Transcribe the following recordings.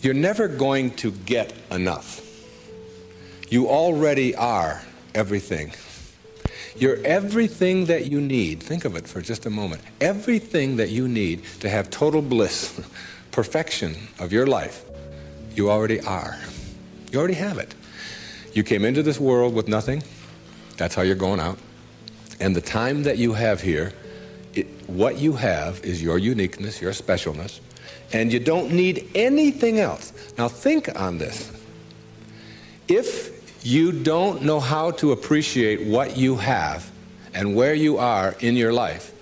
You're never going to get enough. You already are everything. You're everything that you need. Think of it for just a moment. Everything that you need to have total bliss, perfection of your life, you already are. You already have it. You came into this world with nothing. That's how you're going out. And the time that you have here, what you have is your uniqueness, your specialness, and you don't need anything else. Now think on this. If you don't know how to appreciate what you have and where you are in your life,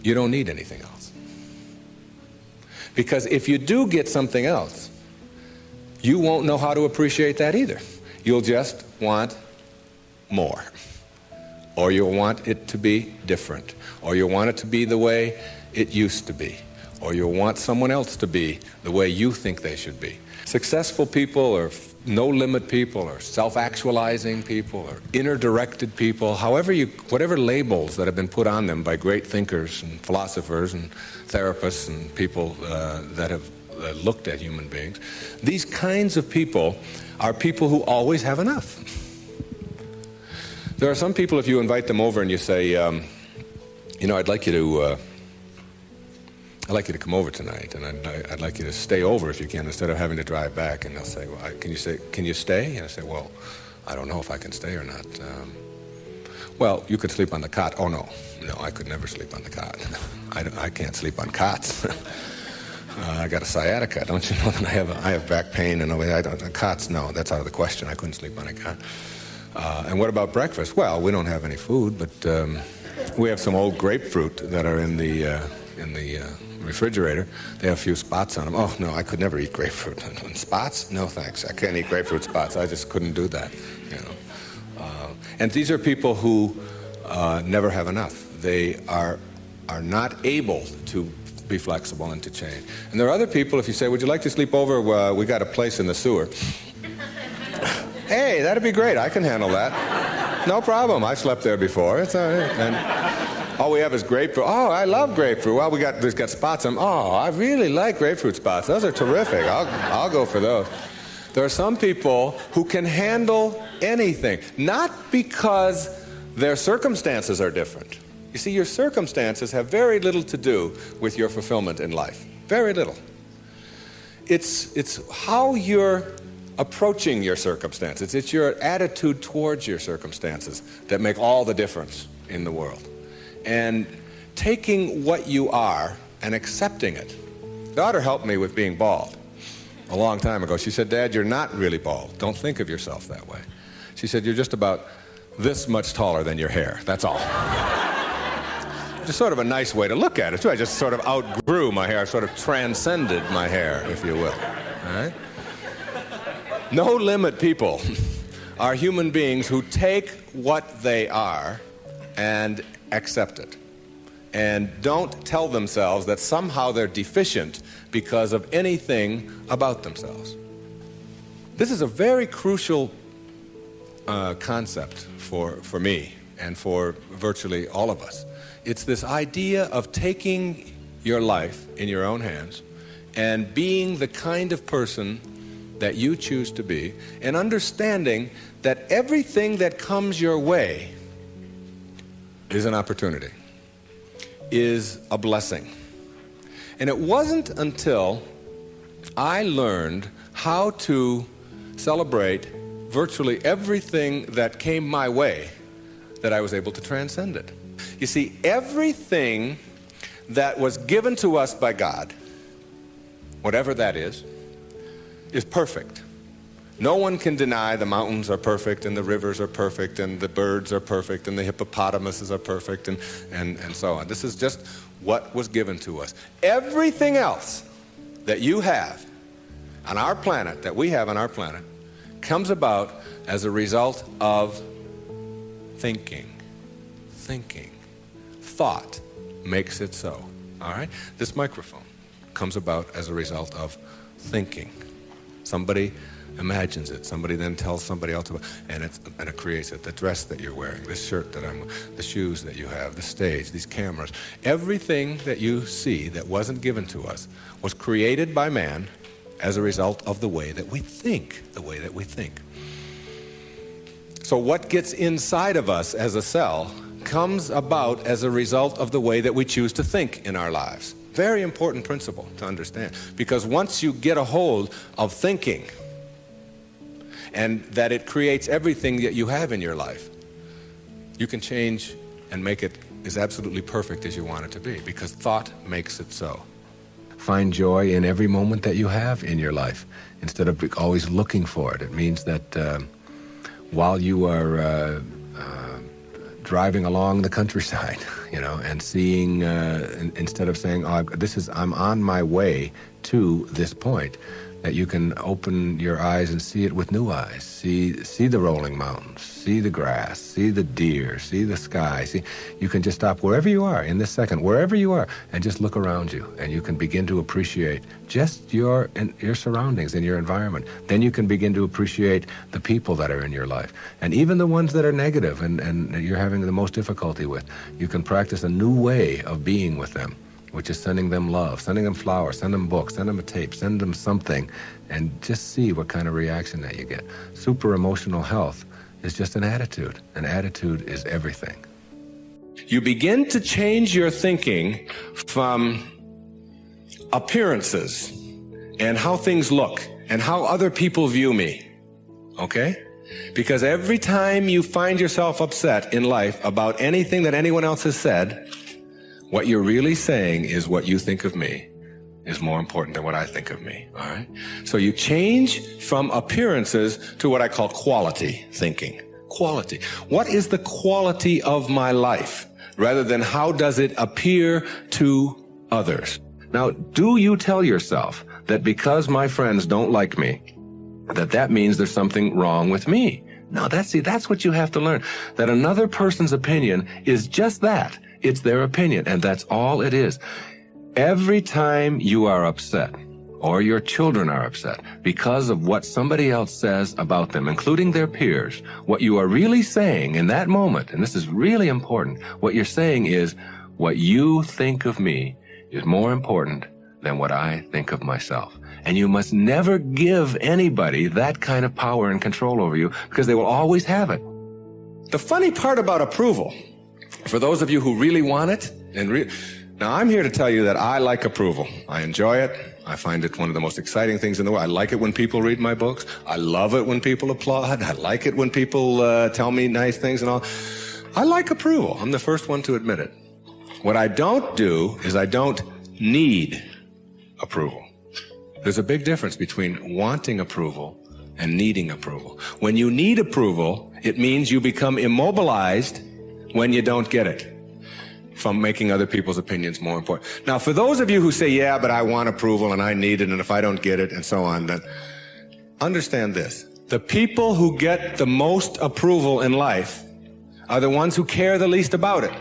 you don't need anything else. Because if you do get something else, you won't know how to appreciate that either. You'll just want more. Or you'll want it to be different. Or you'll want it to be the way it used to be. Or you'll want someone else to be the way you think they should be. Successful people or no-limit people or self-actualizing people or inner-directed people, whatever labels that have been put on them by great thinkers and philosophers and therapists and people that have looked at human beings, these kinds of people are people who always have enough. There are some people, if you invite them over and you say, I'd like you to come over tonight, and I'd like you to stay over if you can, instead of having to drive back. And they'll say, well, can you stay? And I say, well, I don't know if I can stay or not. Well, you could sleep on the cot. Oh, no, I could never sleep on the cot. I can't sleep on cots. I got a sciatica. Don't you know that I have back pain and cots? No, that's out of the question. I couldn't sleep on a cot. And what about breakfast? Well, we don't have any food, but we have some old grapefruit that are in the refrigerator. They have a few spots on them. Oh, no, I could never eat grapefruit. And spots? No, thanks. I can't eat grapefruit spots. I just couldn't do that. And these are people who never have enough. They are not able to be flexible and to change. And there are other people, if you say, would you like to sleep over? We got a place in the sewer. Hey, that'd be great. I can handle that. No problem. I slept there before. It's all right. And all we have is grapefruit. Oh, I love grapefruit. Well, there's got spots on them. Oh, I really like grapefruit spots. Those are terrific. I'll go for those. There are some people who can handle anything, not because their circumstances are different. You see, your circumstances have very little to do with your fulfillment in life. Very little. It's how you're approaching your circumstances. It's your attitude towards your circumstances that make all the difference in the world. And taking what you are and accepting it. Daughter helped me with being bald a long time ago. She said, Dad, you're not really bald. Don't think of yourself that way. She said, you're just about this much taller than your hair. That's all. Just sort of a nice way to look at it, too. I just sort of outgrew my hair. I sort of transcended my hair, if you will. All right? No-limit people are human beings who take what they are and accept it, and don't tell themselves that somehow they're deficient because of anything about themselves. This is a very crucial concept for me and for virtually all of us. It's this idea of taking your life in your own hands and being the kind of person that you choose to be, and understanding that everything that comes your way is an opportunity, is a blessing. And it wasn't until I learned how to celebrate virtually everything that came my way that I was able to transcend it. You see, everything that was given to us by God, whatever that is perfect. No one can deny the mountains are perfect and the rivers are perfect and the birds are perfect and the hippopotamuses are perfect and so on. This is just what was given to us. Everything else that you have on our planet, that we have on our planet, comes about as a result of thinking. Thought makes it so. All right? This microphone comes about as a result of thinking. Somebody imagines it. Somebody then tells somebody else about it, and it creates it. The dress that you're wearing, this shirt that I'm wearing, the shoes that you have, the stage, these cameras. Everything that you see that wasn't given to us was created by man as a result of the way that we think, So what gets inside of us as a cell comes about as a result of the way that we choose to think in our lives. Very important principle to understand, because once you get a hold of thinking and that it creates everything that you have in your life, you can change and make it as absolutely perfect as you want it to be, because thought makes it so. Find joy in every moment that you have in your life instead of always looking for it. It means that while you are driving along the countryside, and seeing, instead of saying, oh, I'm on my way to this point, that you can open your eyes and see it with new eyes. See the rolling mountains, see the grass, see the deer, see the sky. You can just stop wherever you are in this second, wherever you are, and just look around you, and you can begin to appreciate just your surroundings and your environment. Then you can begin to appreciate the people that are in your life, and even the ones that are negative and you're having the most difficulty with. You can practice a new way of being with them, which is sending them love, sending them flowers, send them books, send them a tape, send them something, and just see what kind of reaction that you get. Super emotional health is just an attitude. An attitude is everything. You begin to change your thinking from appearances and how things look and how other people view me, okay? Because every time you find yourself upset in life about anything that anyone else has said, what you're really saying is what you think of me is more important than what I think of me, all right? So you change from appearances to what I call quality thinking. Quality. What is the quality of my life, rather than how does it appear to others? Now, do you tell yourself that because my friends don't like me, that means there's something wrong with me? No, that's what you have to learn, that another person's opinion is just that. It's their opinion, and that's all it is. Every time you are upset, or your children are upset, because of what somebody else says about them, including their peers, what you are really saying in that moment, and this is really important, what you're saying is, what you think of me is more important than what I think of myself. And you must never give anybody that kind of power and control over you, because they will always have it. The funny part about approval, for those of you who really want it, now I'm here to tell you that I like approval. I enjoy it. I find it one of the most exciting things in the world. I like it when people read my books. I love it when people applaud. I like it when people tell me nice things and all. I like approval. I'm the first one to admit it. What I don't do is I don't need approval. There's a big difference between wanting approval and needing approval. When you need approval, it means you become immobilized when you don't get it, from making other people's opinions more important. Now, for those of you who say, yeah, but I want approval and I need it, and if I don't get it and so on, then understand this. The people who get the most approval in life are the ones who care the least about it.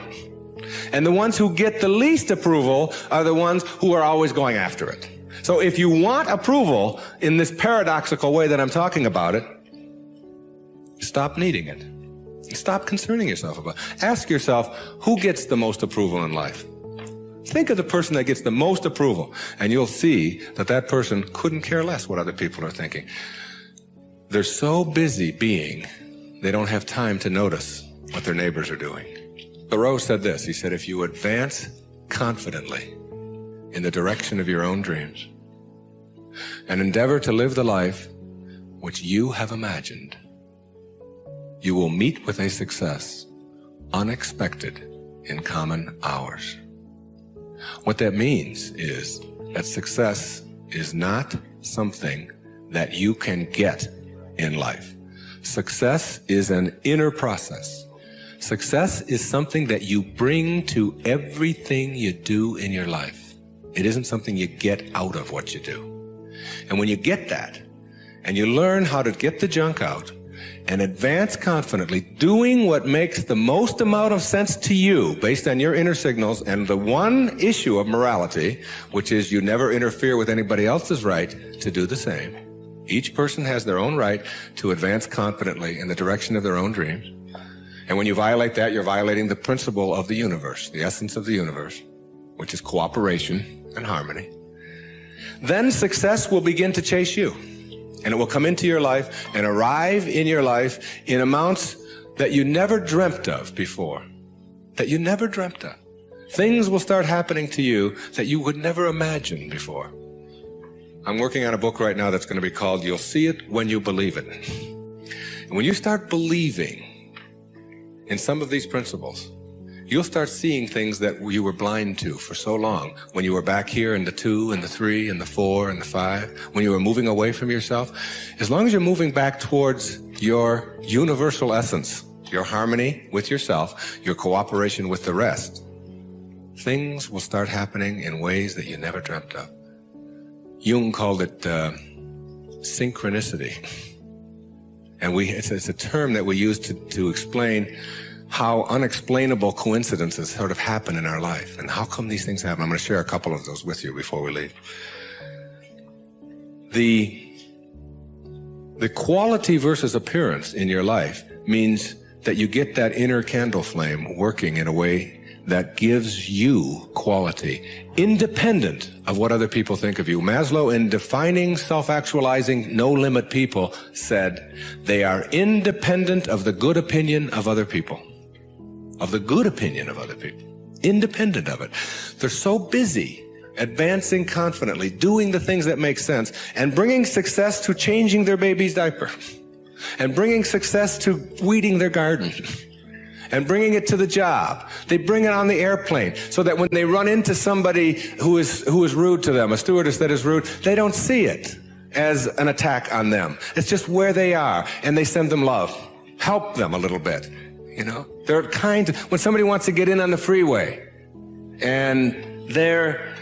And the ones who get the least approval are the ones who are always going after it. So if you want approval in this paradoxical way that I'm talking about it, stop needing it. Stop concerning yourself about it. Ask yourself, who gets the most approval in life? Think of the person that gets the most approval, and you'll see that that person couldn't care less what other people are thinking. They're so busy being, they don't have time to notice what their neighbors are doing. Thoreau said this. He said, if you advance confidently in the direction of your own dreams and endeavor to live the life which you have imagined, you will meet with a success unexpected in common hours. What that means is that success is not something that you can get in life. Success is an inner process. Success is something that you bring to everything you do in your life. It isn't something you get out of what you do. And when you get that, and you learn how to get the junk out, and advance confidently, doing what makes the most amount of sense to you based on your inner signals and the one issue of morality, which is you never interfere with anybody else's right to do the same. Each person has their own right to advance confidently in the direction of their own dreams. And when you violate that, you're violating the principle of the universe, the essence of the universe, which is cooperation and harmony. then success will begin to chase you. And it will come into your life and arrive in your life in amounts that you never dreamt of before. That you never dreamt of. Things will start happening to you that you would never imagine before. I'm working on a book right now that's going to be called You'll See It When You Believe It. And when you start believing in some of these principles, you'll start seeing things that you were blind to for so long. When you were back here in the 2 and the 3 and the 4 and the 5, when you were moving away from yourself, as long as you're moving back towards your universal essence, your harmony with yourself, your cooperation with the rest, things will start happening in ways that you never dreamt of. Jung called it synchronicity. And it's a term that we use to explain how unexplainable coincidences sort of happen in our life. And how come these things happen? I'm going to share a couple of those with you before we leave. The quality versus appearance in your life means that you get that inner candle flame working in a way that gives you quality, independent of what other people think of you. Maslow, in defining self-actualizing, no-limit people, said they are independent of the good opinion of other people. Of the good opinion of other people. Independent of it. They're so busy advancing confidently, doing the things that make sense, and bringing success to changing their baby's diaper, and bringing success to weeding their garden, and bringing it to the job. They bring it on the airplane so that when they run into somebody who is rude to them, a stewardess that is rude, they don't see it as an attack on them. It's just where they are, and they send them love. Help them a little bit, you know? They're kind. When somebody wants to get in on the freeway, and they're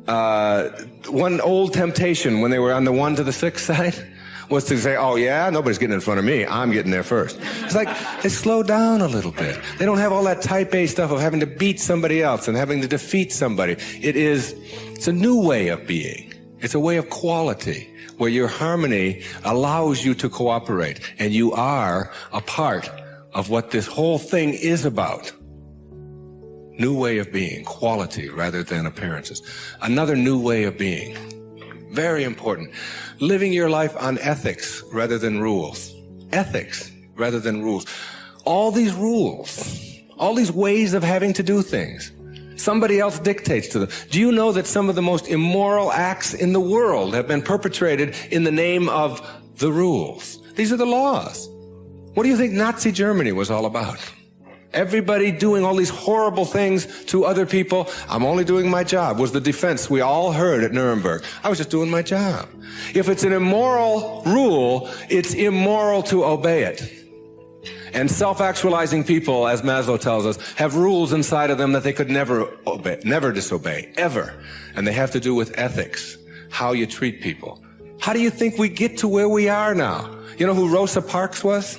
one old temptation when they were on the 1 to the 6 side was to say, oh yeah, nobody's getting in front of me, I'm getting there first. It's like, they slow down a little bit. They don't have all that type A stuff of having to beat somebody else and having to defeat somebody. It's a new way of being. It's a way of quality, where your harmony allows you to cooperate, and you are a part of what this whole thing is about. New way of being, quality rather than appearances. Another new way of being, very important. Living your life on ethics rather than rules. Ethics rather than rules. All these rules, all these ways of having to do things, somebody else dictates to them. Do you know that some of the most immoral acts in the world have been perpetrated in the name of the rules? These are the laws. What do you think Nazi Germany was all about? Everybody doing all these horrible things to other people. I'm only doing my job, was the defense we all heard at Nuremberg. I was just doing my job. If it's an immoral rule, it's immoral to obey it. And self-actualizing people, as Maslow tells us, have rules inside of them that they could never obey, never disobey, ever. And they have to do with ethics, how you treat people. How do you think we get to where we are now? You know who Rosa Parks was?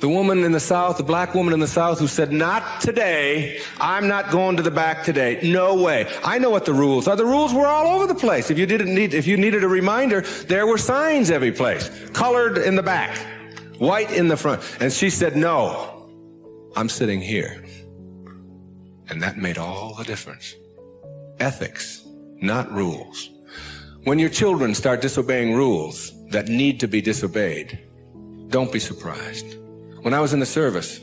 The woman in the South, the black woman in the South who said, not today, I'm not going to the back today, no way. I know what the rules are. The rules were all over the place. If you needed a reminder, there were signs every place, colored in the back, white in the front. And she said, no, I'm sitting here. And that made all the difference. Ethics, not rules. When your children start disobeying rules that need to be disobeyed, don't be surprised. When I was in the service,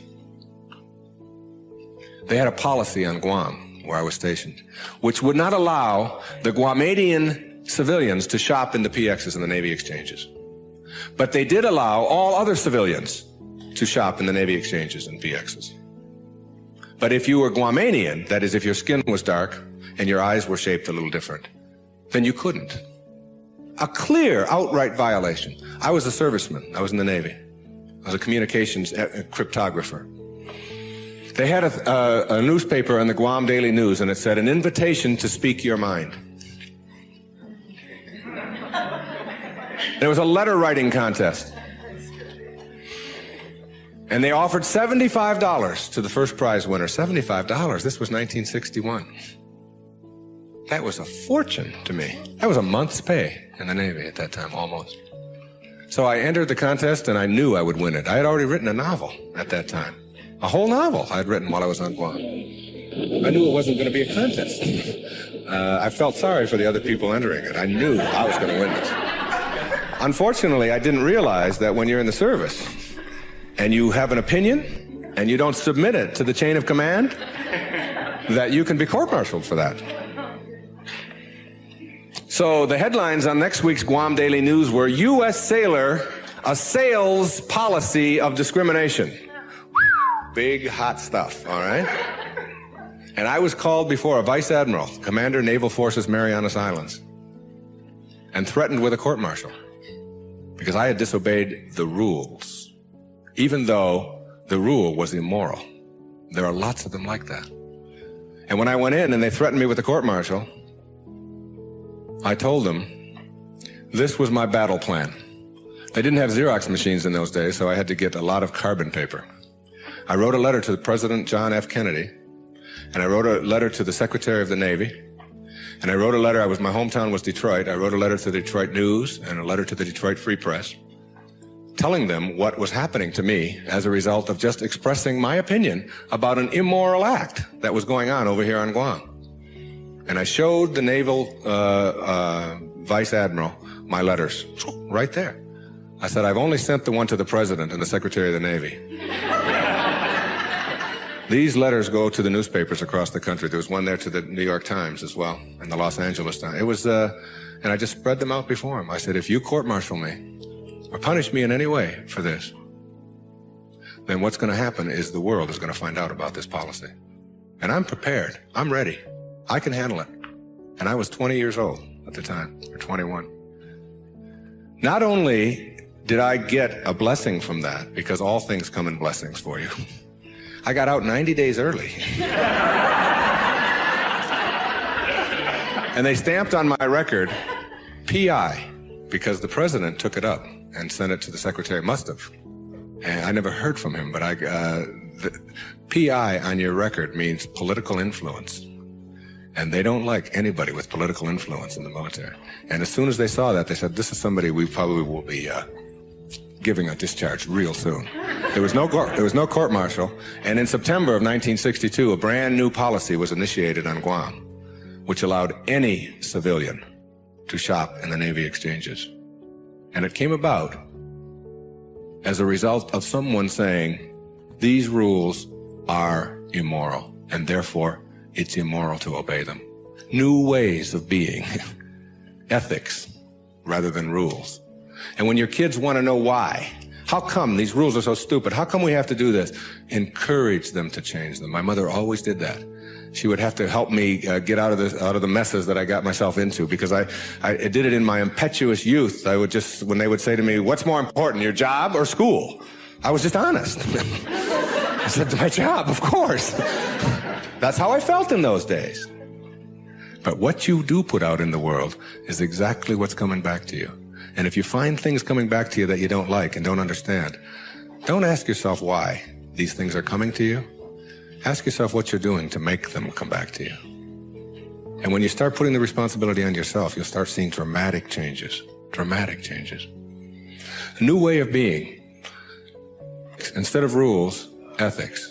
they had a policy on Guam, where I was stationed, which would not allow the Guamanian civilians to shop in the PXs and the Navy exchanges. But they did allow all other civilians to shop in the Navy exchanges and PXs. But if you were Guamanian, that is, if your skin was dark and your eyes were shaped a little different, then you couldn't. A clear, outright violation. I was a serviceman. I was in the Navy. I was a communications cryptographer. They had a newspaper in the Guam Daily News, and it said, an invitation to speak your mind. There was a letter writing contest. And they offered $75 to the first prize winner. $75. This was 1961. That was a fortune to me. That was a month's pay in the Navy at that time, almost. So I entered the contest, and I knew I would win it. I had already written a novel at that time. A whole novel I had written while I was on Guam. I knew it wasn't going to be a contest. I felt sorry for the other people entering it. I knew I was going to win this. Unfortunately, I didn't realize that when you're in the service and you have an opinion and you don't submit it to the chain of command, that you can be court-martialed for that. So the headlines on next week's Guam Daily News were, U.S. sailor assails policy of discrimination. Big, hot stuff, all right? And I was called before a vice admiral, Commander Naval Forces Marianas Islands, and threatened with a court-martial because I had disobeyed the rules, even though the rule was immoral. There are lots of them like that. And when I went in and they threatened me with a court-martial, I told them this was my battle plan. They didn't have Xerox machines in those days, so I had to get a lot of carbon paper. I wrote a letter to President John F. Kennedy, and I wrote a letter to the Secretary of the Navy, and I wrote a letter, my hometown was Detroit, I wrote a letter to the Detroit News and a letter to the Detroit Free Press, telling them what was happening to me as a result of just expressing my opinion about an immoral act that was going on over here on Guam. And I showed the Naval Vice Admiral my letters, right there. I said, I've only sent the one to the President and the Secretary of the Navy. These letters go to the newspapers across the country. There was one there to the New York Times as well, and the Los Angeles Times. It was, and I just spread them out before him. I said, if you court-martial me or punish me in any way for this, then what's going to happen is the world is going to find out about this policy. And I'm prepared. I'm ready. I can handle it. And I was 20 years old at the time, or 21. Not only did I get a blessing from that, because all things come in blessings for you, I got out 90 days early. And they stamped on my record, PI, because the president took it up and sent it to the secretary. Must have. And I never heard from him, but the PI on your record means political influence. And they don't like anybody with political influence in the military. And as soon as they saw that, they said, this is somebody we probably will be giving a discharge real soon. There was no court-martial, and in September of 1962, a brand new policy was initiated on Guam, which allowed any civilian to shop in the Navy exchanges. And it came about as a result of someone saying, these rules are immoral, and therefore it's immoral to obey them. New ways of being, ethics rather than rules. And when your kids want to know why, how come these rules are so stupid? How come we have to do this? Encourage them to change them. My mother always did that. She would have to help me get out of the messes that I got myself into, because I did it in my impetuous youth. I would just, when they would say to me, what's more important, your job or school? I was just honest. I said, my job, of course. That's how I felt in those days. But what you do put out in the world is exactly what's coming back to you. And if you find things coming back to you that you don't like and don't understand, don't ask yourself why these things are coming to you. Ask yourself what you're doing to make them come back to you. And when you start putting the responsibility on yourself, you'll start seeing dramatic changes. Dramatic changes. A new way of being. Instead of rules, ethics.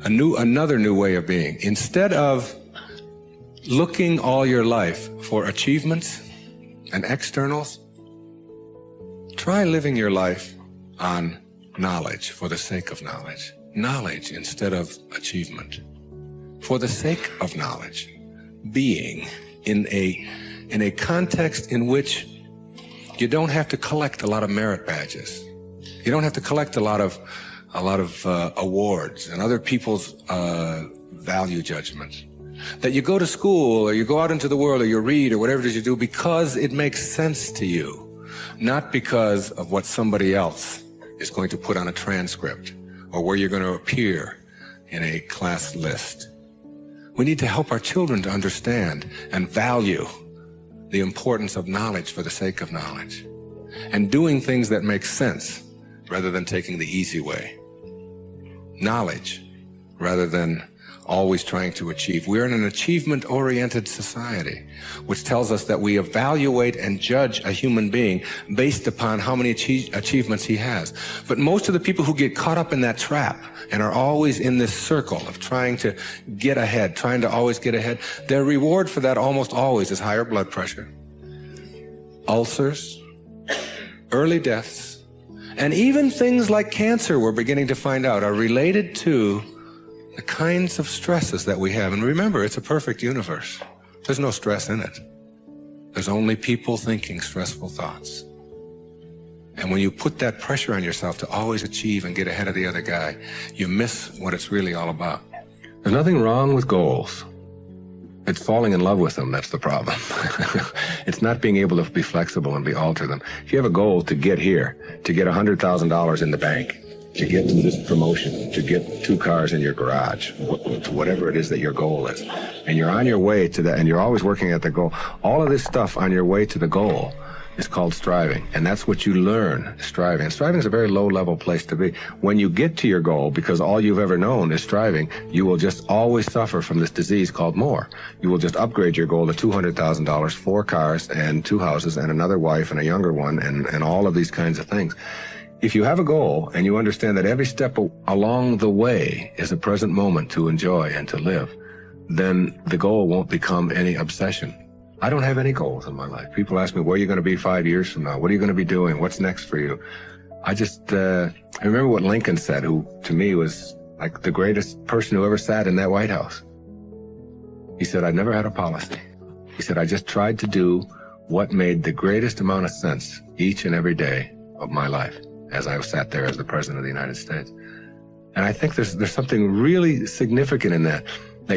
Another new way of being. Instead of looking all your life for achievements and externals, try living your life on knowledge for the sake of knowledge. Knowledge instead of achievement. For the sake of knowledge. Being in a context in which you don't have to collect a lot of merit badges. You don't have to collect a lot of awards and other people's value judgments. That you go to school or you go out into the world or you read or whatever it is you do because it makes sense to you, not because of what somebody else is going to put on a transcript or where you're going to appear in a class list. We need to help our children to understand and value the importance of knowledge for the sake of knowledge and doing things that make sense rather than taking the easy way. Knowledge rather than always trying to achieve. We're in an achievement-oriented society, which tells us that we evaluate and judge a human being based upon how many achievements he has. But most of the people who get caught up in that trap and are always in this circle of trying to get ahead, trying to always get ahead, their reward for that almost always is higher blood pressure, ulcers, early deaths, and even things like cancer, we're beginning to find out, are related to the kinds of stresses that we have. And remember, it's a perfect universe. There's no stress in it. There's only people thinking stressful thoughts. And when you put that pressure on yourself to always achieve and get ahead of the other guy, you miss what it's really all about. There's nothing wrong with goals. It's falling in love with them that's the problem. It's not being able to be flexible and alter them. If you have a goal to get here, to get $100,000 in the bank, to get to this promotion, to get 2 cars in your garage, whatever it is that your goal is, and you're on your way to that, and you're always working at the goal, all of this stuff on your way to the goal is called striving, and that's what you learn, striving. And striving is a very low-level place to be. When you get to your goal, because all you've ever known is striving, you will just always suffer from this disease called more. You will just upgrade your goal to $200,000, 4 cars and 2 houses and another wife and a younger one, and all of these kinds of things. If you have a goal and you understand that every step along the way is a present moment to enjoy and to live, then the goal won't become any obsession. I don't have any goals in my life. People ask me, where are you going to be 5 years from now? What are you going to be doing? What's next for you? I remember what Lincoln said, who to me was like the greatest person who ever sat in that White House. He said, I never had a policy. He said, I just tried to do what made the greatest amount of sense each and every day of my life as I sat there as the President of the United States. And I think there's something really significant in that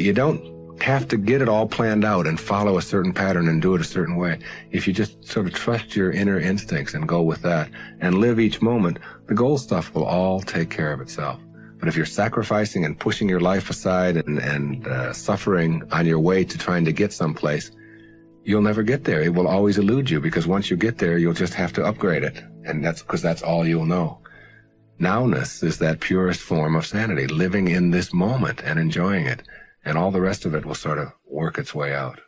you don't have to get it all planned out and follow a certain pattern and do it a certain way. If you just sort of trust your inner instincts and go with that and live each moment, the goal stuff will all take care of itself. But if you're sacrificing and pushing your life aside and suffering on your way to trying to get someplace, you'll never get there. It will always elude you, because once you get there, you'll just have to upgrade it. And that's because that's all you'll know. Nowness is that purest form of sanity, living in this moment and enjoying it. And all the rest of it will sort of work its way out.